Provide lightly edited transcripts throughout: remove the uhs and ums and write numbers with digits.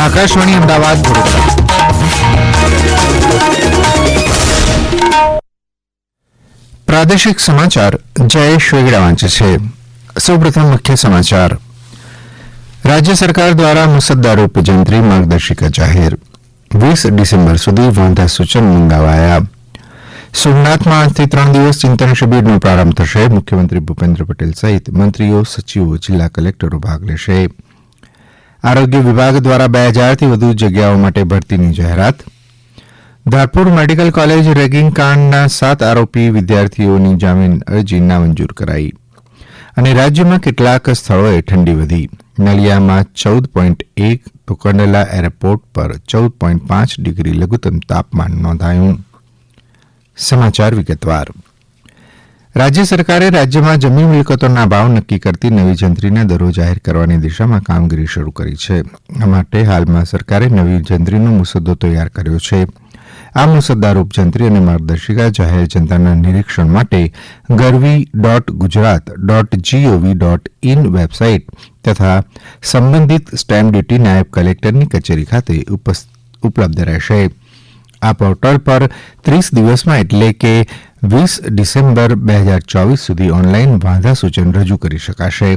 આકાશવાણી અમદાવાદ પ્રાદેશિક સમાચાર જયેશ વેગડા વાંચે છે. સૌપ્રથમ મુખ્ય સમાચાર. રાજ્ય સરકાર દ્વારા મુસદ્દા ઉપજંત્રી માર્ગદર્શિકા જાહેર. 20 ડિસેમ્બર સુધી વાંધા સૂચન મંગાવાયા. સોમનાથમાં આજથી 3 દિવસ ચિંતન શિબિરનો પ્રારંભ થશે. મુખ્યમંત્રી ભૂપેન્દ્ર પટેલ સહિત મંત્રીઓ, સચિવો, જિલ્લા કલેક્ટરો ભાગ લેશે. આરોગ્ય વિભાગ દ્વારા 2000થી વધુ જગ્યાઓ માટે ભરતીની જાહેરાત. ધારપુર મેડિકલ કોલેજ રેગિંગ કાંડના 7 આરોપી વિદ્યાર્થીઓની જામીન અરજી નામંજૂર કરાઈ. અને રાજ્યમાં કેટલાક સ્થળોએ ઠંડી વધી. નલિયામાં 14.1 તો કંડલા એરપોર્ટ પર 14.5 ડિગ્રી લઘુત્તમ તાપમાન નોંધાયું. સમાચાર વિગતવાર. રાજ્ય સરકારે રાજ્યમાં જમીન મિલકતોના ભાવ નક્કી કરતી નવી જંત્રીના દરો જાહેર કરવાની દિશામાં કામગીરી શરૂ કરી છે. આ માટે હાલમાં સરકારે નવી જંત્રીનો મુસદ્દો તૈયાર કર્યો છે. આ મુસદ્દારૂપ જંત્રી અને માર્ગદર્શિકા જાહેર જનતાના નિરીક્ષણ માટે gov.gujarat.gov.in વેબસાઇટ તથા સંબંધિત સ્ટેમ્પ ડ્યુટી નાયબ કલેક્ટરની કચેરી ખાતે ઉપલબ્ધ રહેશે. આ પોર્ટલ પર 30 દિવસમાં એટલે કે 20 ડિસેમ્બર 2024 સુધી ઓનલાઈન વાંધા સૂચન રજૂ કરી શકાશે.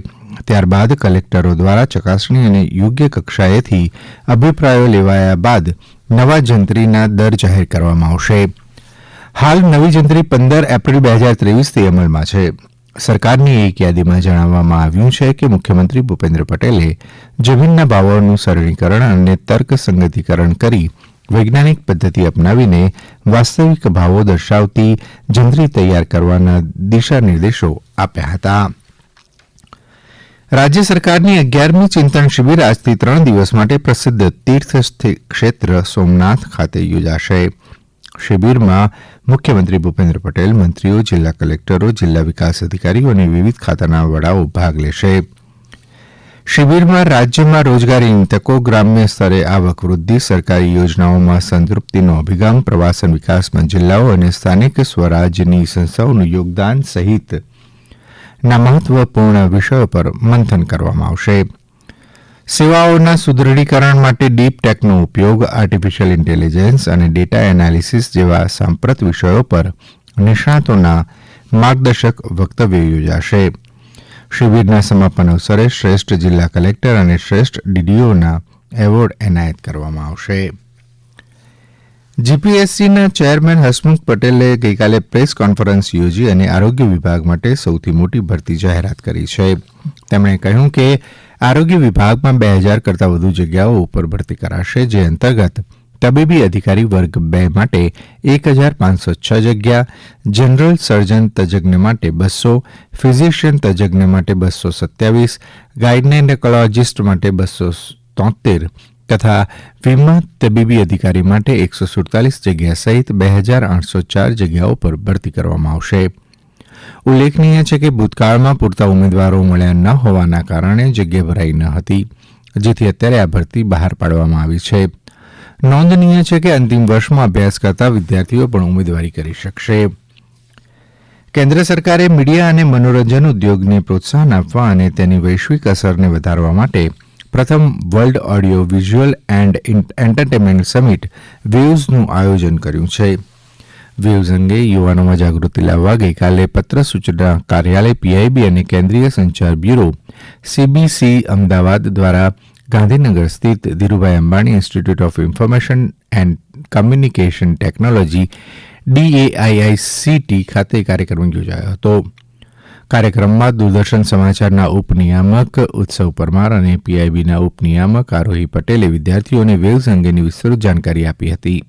ત્યારબાદ કલેક્ટરો દ્વારા ચકાસણી અને યોગ્ય કક્ષાએથી અભિપ્રાયો લેવાયા બાદ નવા જંત્રીના દર જાહેર કરવામાં આવશે. હાલ નવી જંત્રી 15 એપ્રિલ 2023થી અમલમાં છે. સરકારની એક યાદીમાં જણાવવામાં આવ્યું છે કે મુખ્યમંત્રી ભૂપેન્દ્ર પટેલે જમીનના ભાવોનું સરળીકરણ અને તર્કસંગતીકરણ કરી વૈજ્ઞાનિક પદ્ધતિ અપનાવીને વાસ્તવિક ભાવો દર્શાવતી જંત્રી તૈયાર કરવાના દિશા નિર્દેશો આપ્યા હતા. રાજ્ય સરકારની 11મી ચિંતન શિબિર આજથી 3 દિવસ માટે પ્રસિદ્ધ તીર્થ ક્ષેત્ર સોમનાથ ખાતે યોજાશે. શિબિરમાં મુખ્યમંત્રી ભૂપેન્દ્ર પટેલ, મંત્રીઓ, જિલ્લા કલેક્ટરો, જિલ્લા વિકાસ અધિકારીઓ અને વિવિધ ખાતાના વડાઓ ભાગ લેશે. શિબિરમાં રાજ્યમાં રોજગારીની તકો, ગ્રામ્ય સ્તરે આવક વૃદ્ધિ, સરકારી યોજનાઓમાં સંતૃપ્તિનો અભિગમ, પ્રવાસન વિકાસમાં જિલ્લાઓ અને સ્થાનિક સ્વરાજ્યની સંસ્થાઓનું યોગદાન સહિતના મહત્વપૂર્ણ વિષયો પર મંથન કરવામાં આવશે. સેવાઓના સુદૃઢીકરણ માટે ડીપ ટેકનો ઉપયોગ, આર્ટિફિશિયલ ઇન્ટેલિજન્સ અને ડેટા એનાલિસિસ જેવા સાંપ્રત વિષયો પર નિષ્ણાતોના માર્ગદર્શક વક્તવ્યો યોજાશે. શિબિરના સમાપન અવસરે શ્રેષ્ઠ જિલ્લા કલેક્ટર અને શ્રેષ્ઠ ડીડીઓના એવોર્ડ એનાયત કરવામાં આવશે. જીપીએસસીના ચેરમેન હસમુખ પટેલે ગઈકાલે પ્રેસ કોન્ફરન્સ યોજી અને આરોગ્ય વિભાગ માટે સૌથી મોટી ભરતી જાહેરાત કરી છે. તેમણે કહ્યું કે આરોગ્ય વિભાગમાં 2000 કરતાં વધુ જગ્યાઓ ઉપર ભરતી કરાશે, જે અંતર્ગત તબીબી અધિકારી વર્ગ 2 માટે 1506 જગ્યા, જનરલ સર્જન તજજ્ઞ માટે 200, ફિઝિશિયન તજજ્ઞ માટે 227, ગાયનેકોલોજીસ્ટ માટે 273 તથા વીમા તબીબી અધિકારી માટે 147 જગ્યા સહિત 2804 જગ્યાઓ પર ભરતી કરવામાં આવશે. ઉલ્લેખનીય છે કે ભૂતકાળમાં પૂરતા ઉમેદવારો મળ્યા ન હોવાના કારણે જગ્યા ભરાઈ ન હતી, જેથી અત્યારે આ ભરતી બહાર પાડવામાં આવી છે. નોંધનીય છે કે અંતિમ વર્ષમાં અભ્યાસ કરતા વિદ્યાર્થીઓ પણ ઉમેદવારી કરી શકશે. કેન્દ્ર સરકારે મીડિયા અને મનોરંજન ઉદ્યોગને પ્રોત્સાહન આપવા અને તેની વૈશ્વિક અસરને વધારવા માટે પ્રથમ world audio visual and entertainment summit વેવ્સનું આયોજન કર્યું છે. વેવ્સ અંગે યુવાનોમાં જાગૃતિ લાવવા ગઈકાલે પત્ર સૂચના કાર્યાલય પીઆઈબી અને કેન્દ્રીય સંચાર બ્યુરો સીબીસી અમદાવાદ દ્વારા ગાંધીનગર સ્થિત Dhirubhai Ambani institute of information and communication technology DAIICT ખાતે કાર્યક્રમ યોજાયો હતો. કાર્યક્રમમાં દૂરદર્શન સમાચારના ઉપનિયામક ઉત્સવ પરમાર અને પીઆઈબીના ઉપનિયામક આરોહી પટેલે વિદ્યાર્થીઓને વેવ્સ અંગેની વિસ્તૃત જાણકારી આપી હતી.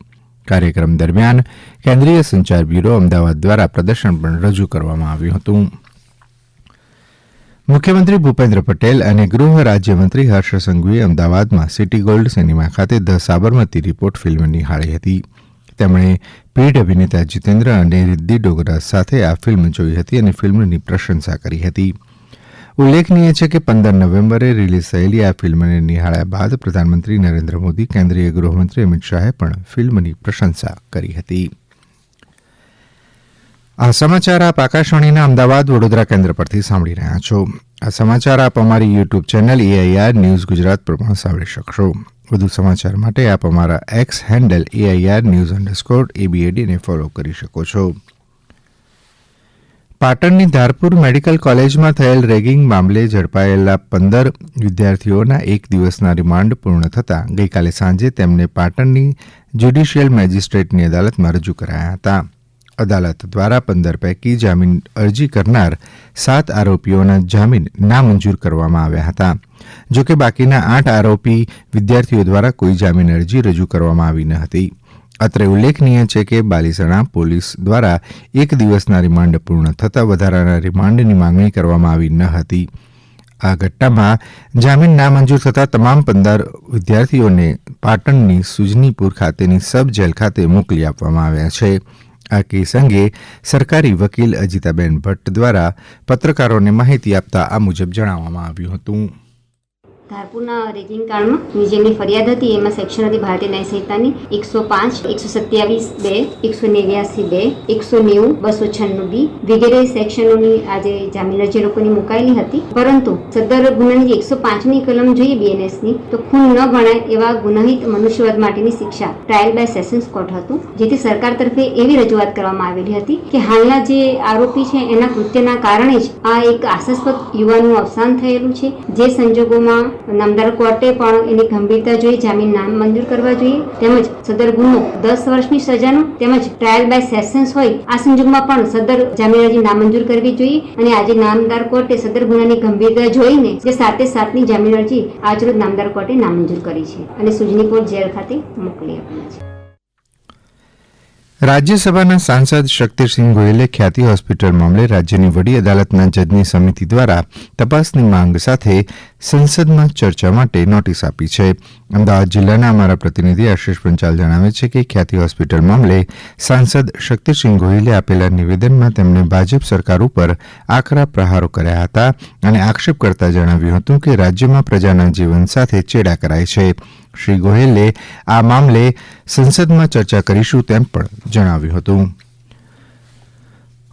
કાર્યક્રમ દરમિયાન કેન્દ્રીય સંચાર બ્યુરો અમદાવાદ દ્વારા પ્રદર્શન પણ રજૂ કરવામાં આવ્યું હતું. મુખ્યમંત્રી ભૂપેન્દ્ર પટેલ અને ગૃહ રાજ્યમંત્રી હર્ષ સંઘવીએ અમદાવાદમાં સિટી ગોલ્ડ સિનેમા ખાતે ધ સાબરમતી રિપોર્ટ ફિલ્મ નિહાળી હતી. તેમણે પીઢ અભિનેતા જીતેન્દ્ર અને રિદ્ધિ ડોગરા સાથે આ ફિલ્મ જોઈ હતી અને ફિલ્મની પ્રશંસા કરી હતી. ઉલ્લેખનીય છે કે 15 નવેમ્બરે રિલીઝ થયેલી આ ફિલ્મને નિહાળ્યા બાદ પ્રધાનમંત્રી નરેન્દ્ર મોદી, કેન્દ્રીય ગૃહમંત્રી અમિત શાહે પણ ફિલ્મની પ્રશંસા કરી હતી. આ સમાચાર આપ આકાશવાણીના અમદાવાદ વડોદરા કેન્દ્ર પરથી સાંભળી રહ્યા છો. આ સમાચાર આપ અમારી YouTube channel AIR news Gujarat પર પણ સાંભળી શકશો. વધુ સમાચાર માટે આપ અમારા એક્સ હેન્ડલ AIR_ABAD ને ફોલો કરી શકો છો. પાટણની ધારપુર મેડિકલ કોલેજમાં થયેલ રેગિંગ મામલે ઝડપાયેલા 15 વિદ્યાર્થીઓના એક દિવસના રિમાન્ડ પૂર્ણ થતાં ગઈકાલે સાંજે તેમને પાટણની જ્યુડિશિયલ મેજિસ્ટ્રેટની અદાલતમાં રજૂ કરાયા હતા. અદાલત દ્વારા 15 પૈકી જામીન અરજી કરનાર 7 આરોપીઓના જામીન નામંજૂર કરવામાં આવ્યા હતા. જોકે બાકીના 8 આરોપી વિદ્યાર્થીઓ દ્વારા કોઈ જામીન અરજી રજૂ કરવામાં આવી ન હતી. અત્રે ઉલ્લેખનીય છે કે બાલીસણા પોલીસ દ્વારા એક દિવસના રિમાન્ડ પૂર્ણ થતાં વધારાના રિમાન્ડની માંગણી કરવામાં આવી ન હતી. આ ઘટનામાં જામીન નામંજૂર થતાં તમામ 15 વિદ્યાર્થીઓને પાટણની સુજનીપુર ખાતેની સબ જેલ ખાતે મોકલી આપવામાં આવ્યા છે. આ કેસ અંગે સરકારી વકીલ અજીતાબેન ભટ્ટ દ્વારા પત્રકારોને માહિતી આપતા આ મુજબ જણાવવામાં આવ્યું હતું. ધારપુરના રેગિંગ કાંડમાં જેમની ફરિયાદ હતી એમાં સેક્શન હતી ભારતીય ન્યાય સંહિતાની 105, 127(2), 189(2), 190, 296(b) વગેરે સેક્શનોની આજે જામીન અરજી લોકોની મુકાયેલી હતી. પરંતુ સદર ગુનાની જે 105ની કલમ જોઈએ BNSની તો ખૂન ન ગણાય એવા ગુનાહિત મનુષ્યવધ માટેની શિક્ષા ટ્રાયલ બાય સેશન્સ કોર્ટ હતું. જેથી સરકાર તરફે એવી રજૂઆત કરવામાં આવેલી હતી કે હાલના જે આરોપી છે એના કૃત્યના કારણે જ આ એક આશાસ્પદ યુવાનનું અવસાન થયેલું છે. જે સંજોગોમાં નામદાર કોર્ટે પણ એની ગંભીરતા જોઈ જામીન નામ મંજૂર કરવા જોઈએ. તેમજ સદર ગુનો 10 વર્ષની સજાનો તેમજ ટ્રાયલ બાય સેશન્સ હોય આ સંજોગમાં પણ સદર જામીન અરજી નામંજૂર કરવી જોઈએ. અને આજે નામદાર કોર્ટે સદર ગુનાની ગંભીરતા જોઈને જે 7/7ની જામીન અરજી આજરોજ નામદાર કોર્ટે નામંજૂર કરી છે અને સુજનીપુર જેલ ખાતે મોકલી આપી છે. રાજ્યસભાના સાંસદ શક્તિસિંહ ગોયલે ખ્યાતિ હોસ્પિટલ મામલે રાજ્યની વડી અદાલતના જજની સમિતિ દ્વારા તપાસની માંગ સાથે સંસદમાં ચર્ચા માટે નોટિસ આપી છે. અમદાવાદ જિલ્લાના અમારા પ્રતિનિધિ આશિષ પંચાલ જણાવે છે કે ખ્યાતિ હોસ્પિટલ મામલે સાંસદ શક્તિસિંહ ગોયલે આપેલા નિવેદનમાં તેમણે ભાજપ સરકાર ઉપર આકરા પ્રહારો કર્યા હતા અને આક્ષેપ કરતા જણાવ્યું હતું કે રાજ્યમાં પ્રજાના જીવન સાથે ચેડા કરાય છે. શ્રી ગોયલે આ મામલે સંસદમાં ચર્ચા કરીશું તેમ પણ જણાવ્યું હતું.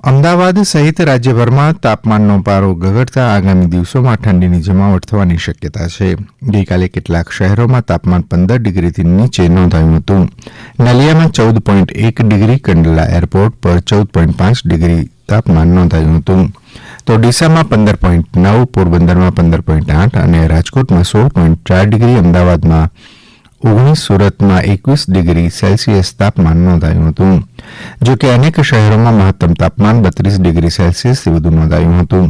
અમદાવાદ સહિત રાજ્યભરમાં તાપમાનનો પારો ગગડતા આગામી દિવસોમાં ઠંડીની જમાવટ થવાની શક્યતા છે. ગઈકાલે કેટલાક શહેરોમાં તાપમાન 15 ડિગ્રીથી નીચે નોંધાયું હતું. નલિયામાં 14.1 ડિગ્રી, કંડલા એરપોર્ટ પર 14.5 ડિગ્રી તાપમાન નોંધાયું હતું. તો ડીસામાં 15.9, પોરબંદરમાં 15.8 અને રાજકોટમાં 16.4 ડિગ્રી, અમદાવાદમાં 19, સુરતમાં 21 ડિગ્રી સેલ્સિયસ તાપમાન નોંધાયું હતું. જોકે અનેક શહેરોમાં મહત્તમ તાપમાન 32 ડિગ્રી સેલ્સિયસથી વધુ નોંધાયું હતું.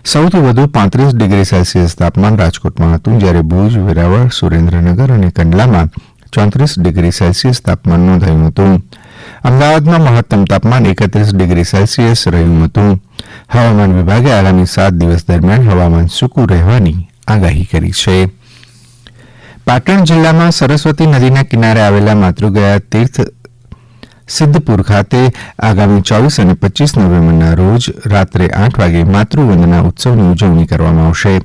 સૌથી વધુ 35 ડિગ્રી સેલ્સિયસ તાપમાન રાજકોટમાં હતું, જ્યારે ભુજ, વેરાવળ, સુરેન્દ્રનગર અને કંડલામાં 34 ડિગ્રી સેલ્સિયસ તાપમાન નોંધાયું હતું. અમદાવાદમાં મહત્તમ તાપમાન 31 ડિગ્રી સેલ્સિયસ રહ્યું હતું. હવામાન વિભાગે આગામી 7 દિવસ દરમિયાન હવામાન સૂકું રહેવાની આગાહી કરી છે. પાટણ જિલ્લામાં સરસ્વતી નદીના કિનારે આવેલા માતૃગયા તીર્થ સિદ્ધપુર ખાતે આગામી 24 અને 25 નવેમ્બરના રોજ રાત્રે 8 વાગે માતૃવંદના ઉત્સવની ઉજવણી કરવામાં આવશે.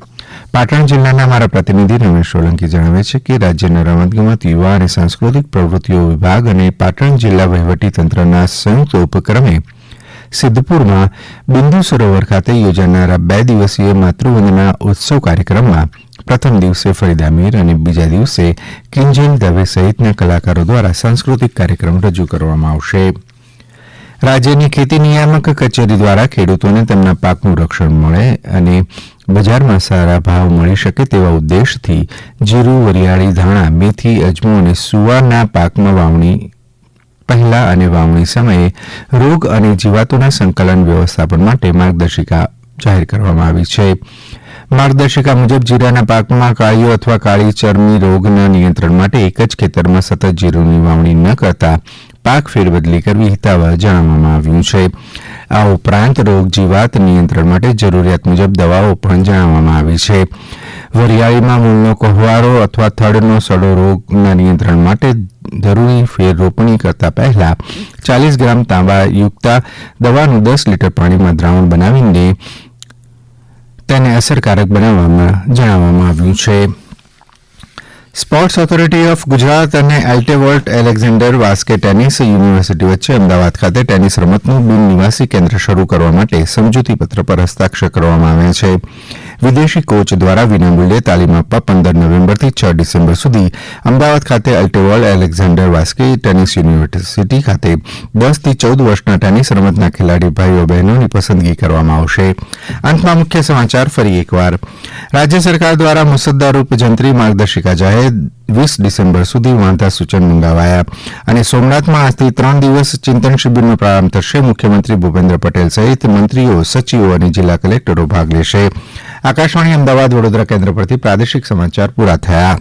પાટણ જિલ્લાના અમારા પ્રતિનિધિ રમેશ સોલંકી જણાવે છે કે રાજ્યના રમતગમત, યુવા અને સાંસ્કૃતિક પ્રવૃત્તિઓ વિભાગ અને પાટણ જિલ્લા વહીવટીતંત્રના સંયુક્ત ઉપક્રમે સિદ્ધપુરમાં બિંદુ સરોવર ખાતે યોજાનારા 2 દિવસીય માતૃવંદના ઉત્સવ કાર્યક્રમમાં પ્રથમ દિવસે ફરીદા મીર અને બીજા દિવસે કિંજલ દવે સહિતના કલાકારો દ્વારા સાંસ્કૃતિક કાર્યક્રમ રજૂ કરવામાં આવશે. રાજ્યની ખેતી નિયામક કચેરી દ્વારા ખેડૂતોને તેમના પાકનું રક્ષણ મળે અને બજારમાં સારા ભાવ મળી શકે તેવા ઉદ્દેશથી જીરું, વરિયાળી, ધાણા, મેથી, અજમો અને સુવારના પાકમાં વાવણી પહેલા અને વાવણી સમયે રોગ અને જીવાતોના સંકલન વ્યવસ્થાપન માટે માર્ગદર્શિકા જાહેર કરવામાં આવી છે. માર્ગદર્શિકા મુજબ જીરાના પાકમાં કાળીઓ અથવા કાળી ચરમી રોગના નિયંત્રણ માટે એક જ ખેતરમાં સતત જીરુની વાવણી ન કરતા પાક ફેરબદલી કરવી હિતાવહ જણાવવામાં આવ્યું છે. આ ઉપરાંત રોગ જીવાત નિયંત્રણ માટે જરૂરિયાત મુજબ દવાઓ પણ જણાવવામાં આવી છે. વરિયાળીમાં મૂળનો કોહવારો અથવા થડનો સડો રોગના નિયંત્રણ માટે જરૂરી ફેર રોપણી કરતા પહેલા 40 ગ્રામ તાંબા યુક્ત દવાનું 10 લીટર પાણીમાં દ્રાવણ બનાવીને તેને અસરકારક બનાવવામાં જણાવવામાં આવ્યું છે. સ્પોર્ટ્સ ઓથોરિટી ઓફ ગુજરાત અને એલ્ટેવોલ્ટ એલેક્ઝાન્ડર વાસ્કે ટેનિસ યુનિવર્સિટી વચ્ચે અમદાવાદ ખાતે ટેનિસ રમતનું બિન નિવાસી કેન્દ્ર શરૂ કરવા માટે સમજૂતી પત્ર પર હસ્તાક્ષર કરવામાં આવ્યા છે. વિદેશી કોચ દ્વારા વિનામૂલ્યે તાલીમ આપવા 15 નવેમ્બરથી 6 ડિસેમ્બર સુધી અમદાવાદ ખાતે એલ્ટેવોલ્ટ એલેક્ઝાન્ડર વાસ્કે ટેનિસ યુનિવર્સિટી ખાતે 10 થી 14 વર્ષના ટેનિસ રમતના ખેલાડી ભાઈઓ બહેનોની પસંદગી કરવામાં આવશે. અંતમાં મુખ્ય સમાચાર ફરી એકવાર. રાજ્ય સરકાર દ્વારા મુસદ્દારૂપ જંત્રી માર્ગદર્શિકા જાહેર 20 ડિસેમ્બર સુધી વાંધા સૂચન મંગાવાયા અને સોમનાથમાં આજથી 3 દિવસ ચિંતન શિબિરનો પ્રારંભ થશે. મુખ્યમંત્રી ભૂપેન્દ્ર પટેલ સહિત મંત્રીઓ, સચિવો અને જિલ્લા કલેક્ટરો ભાગ લેશે. આકાશવાણી અમદાવાદ વડોદરા કેન્દ્ર પરથી પ્રાદેશિક સમાચાર પૂરા થયા.